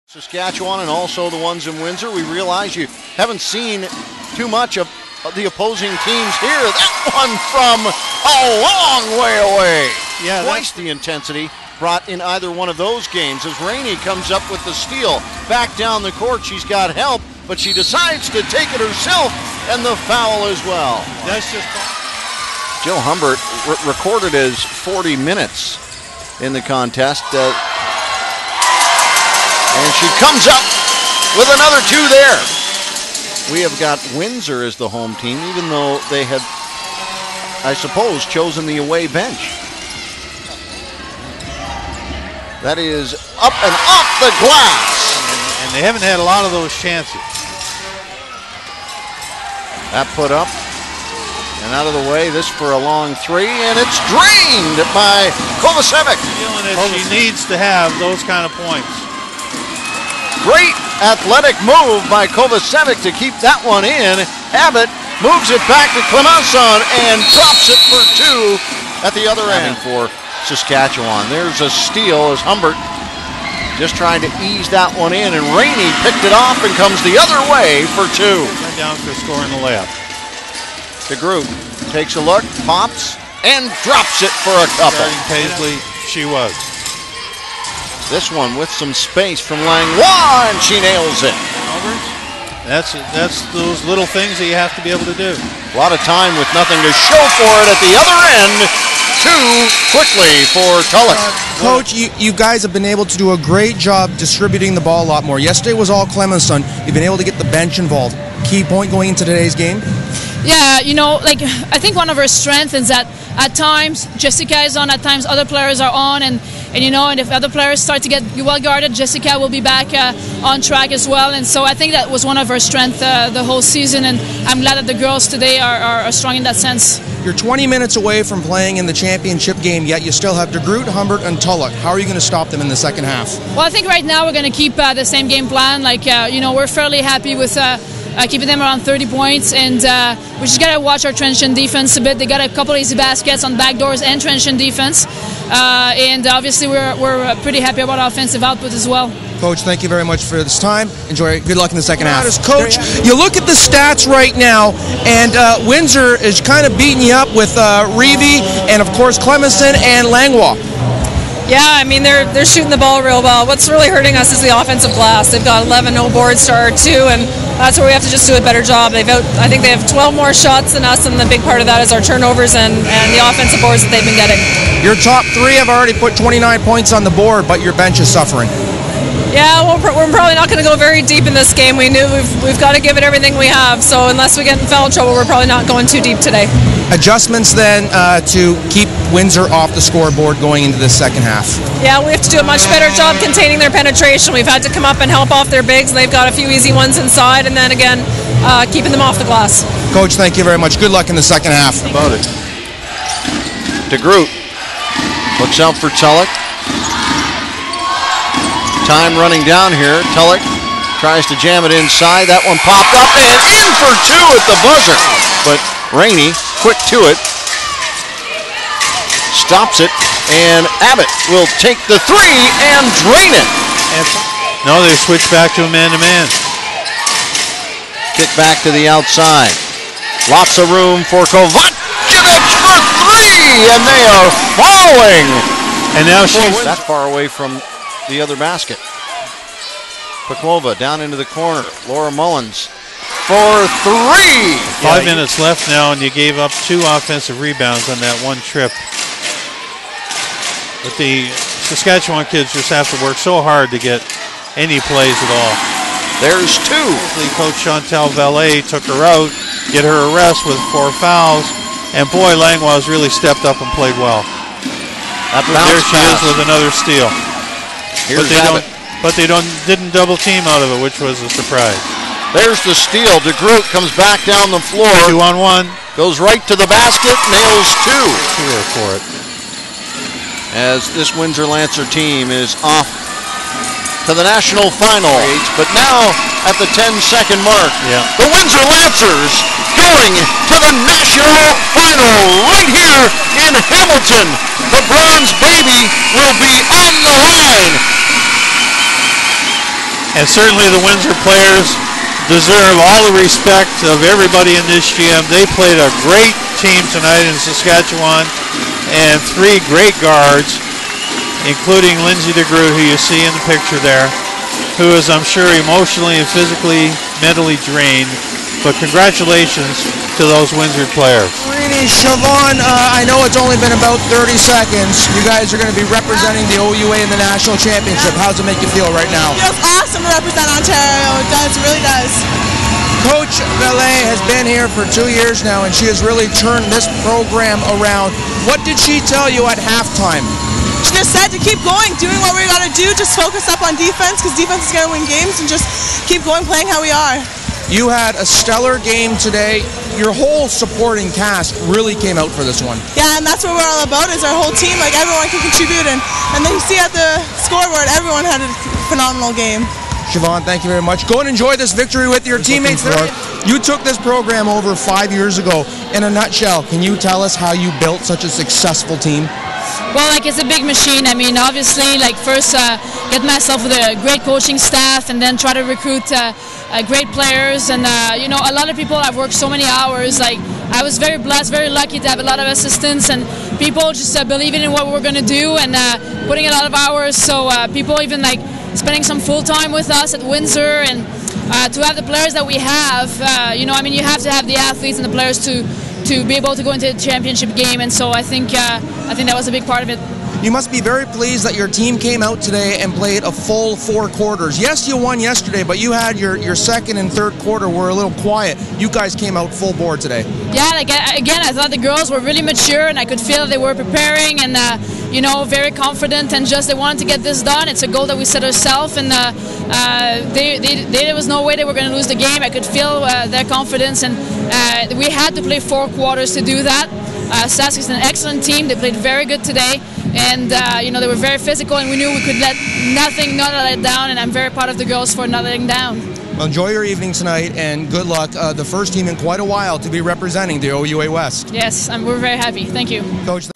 Saskatchewan and also the ones in Windsor. We realize you haven't seen too much of the opposing teams here. That one from a long way away. Yeah, twice the intensity brought in either one of those games as Rainey comes up with the steal. Back down the court, she's got help, but she decides to take it herself, and the foul as well. That's just Jill Humbert recorded as 40 minutes in the contest. And she comes up with another two there. We have got Windsor as the home team, even though they had, I suppose, chosen the away bench. That is up and off the glass. And they haven't had a lot of those chances. That put up and out of the way. This for a long three, and it's drained by Kovacevic. Feeling that she needs to have those kind of points. Great athletic move by Kovacevic to keep that one in. Abbott moves it back to Clemenson and drops it for two at the other end for Saskatchewan. There's a steal as Humbert just trying to ease that one in, and Rainey picked it off and comes the other way for two. Went down for scoring the layup. The group takes a look, pops, and drops it for a couple. Starting Paisley, she was. This one with some space from Langlois, and she nails it. That's those little things that you have to be able to do. A lot of time with nothing to show for it at the other end. Too quickly for Tulloch. Coach, you guys have been able to do a great job distributing the ball a lot more. Yesterday was all Clemenson. You've been able to get the bench involved. Key point going into today's game? Yeah, I think one of our strengths is that at times Jessica is on, at times other players are on, and if other players start to get well guarded, Jessica will be back on track as well. And so I think that was one of our strengths the whole season, and I'm glad that the girls today are strong in that sense. You're 20 minutes away from playing in the championship game, yet you still have DeGroot, Humbert, and Tulloch. How are you going to stop them in the second half? Well, I think right now we're going to keep the same game plan. We're fairly happy with keeping them around 30 points, and we just got to watch our transition defense a bit. They got a couple of easy baskets on backdoors and transition defense, and obviously we're pretty happy about our offensive output as well. Coach, thank you very much for this time. Enjoy it. Good luck in the second half. Coach, you look at the stats right now, and Windsor is kind of beating you up with Reeve and, of course, Clemenson and Langlois. Yeah, I mean, they're shooting the ball real well. What's really hurting us is the offensive glass. They've got 11 no boards to our 2, and that's where we have to just do a better job. I think they have 12 more shots than us, and the big part of that is our turnovers and the offensive boards that they've been getting. Your top 3 have already put 29 points on the board, but your bench is suffering. Yeah, well, we're probably not going to go very deep in this game. We knew we've got to give it everything we have, so unless we get in foul trouble, we're probably not going too deep today. Adjustments then to keep Windsor off the scoreboard going into the second half. Yeah, we have to do a much better job containing their penetration. We've had to come up and help off their bigs. They've got a few easy ones inside, and then again, keeping them off the glass. Coach, thank you very much. Good luck in the second half. About it. DeGroot looks out for Tulloch. Time running down here. Tulloch tries to jam it inside. That one popped up and in for 2 at the buzzer. But Rainey, quick to it, stops it, and Abbott will take the 3 and drain it. No, they switch back to a man-to-man. Kick back to the outside. Lots of room for Kovacevic for 3, and they are following. And now she's that far away from the other basket. Paklova down into the corner. Laura Mullins for 3. 5 minutes left now, and you gave up 2 offensive rebounds on that one trip. But the Saskatchewan kids just have to work so hard to get any plays at all. There's 2. Coach Chantal Vallée took her out, get her a rest with 4 fouls, and boy, Langlois has really stepped up and played well. There she is with another steal. But they didn't double team out of it, which was a surprise. There's the steal. DeGroot comes back down the floor. 2-on-1. Goes right to the basket, nails 2. Here for it. As this Windsor Lancer team is off to the national final. But now at the 10-second mark, the Windsor Lancers going to the national final right here in Hamilton. The bronze baby will be on the line. And certainly the Windsor players deserve all the respect of everybody in this gym. They played a great team tonight in Saskatchewan, and 3 great guards, including Lindsay DeGroot, who you see in the picture there, who is, I'm sure, emotionally and physically, mentally drained. But congratulations to those Windsor players. Siobhan, I know it's only been about 30 seconds. You guys are going to be representing the OUA in the national championship. How does it make you feel right now? It feels awesome to represent Ontario. It does, it really does. Coach Valet has been here for 2 years now, and she has really turned this program around. What did she tell you at halftime? She just said to keep going, doing what we got to do, just focus up on defense, because defense is going to win games, and just keep going, playing how we are. You had a stellar game today. Your whole supporting cast really came out for this one. Yeah, and that's what we're all about, is our whole team. Like, everyone can contribute, and then you see at the scoreboard, everyone had a phenomenal game. Siobhan, thank you very much. Go and enjoy this victory with your teammates. You took this program over 5 years ago. In a nutshell, can you tell us how you built such a successful team? Well, like, it's a big machine. I mean, obviously, like, first get myself with a great coaching staff, and then try to recruit great players. And you know, a lot of people have worked so many hours. Like, I was very blessed, very lucky to have a lot of assistants and people just believing in what we're going to do and putting a lot of hours. So people even like spending some full time with us at Windsor, and to have the players that we have. You know, I mean, you have to have the athletes and the players to be able to go into the championship game, and so I think that was a big part of it. You must be very pleased that your team came out today and played a full 4 quarters. Yes, you won yesterday, but you had your second and third quarter were a little quiet. You guys came out full board today. Yeah, like, again, I thought the girls were really mature, and I could feel they were preparing and you know, very confident, and just they wanted to get this done. It's a goal that we set ourselves, and there was no way they were going to lose the game. I could feel their confidence, and we had to play 4 quarters to do that. Sask is an excellent team. They played very good today, and you know, they were very physical, and we knew we could let not let down, and I'm very proud of the girls for not letting down. Well, enjoy your evening tonight, and good luck. The first team in quite a while to be representing the OUA West. Yes, we're very happy. Thank you. Coach.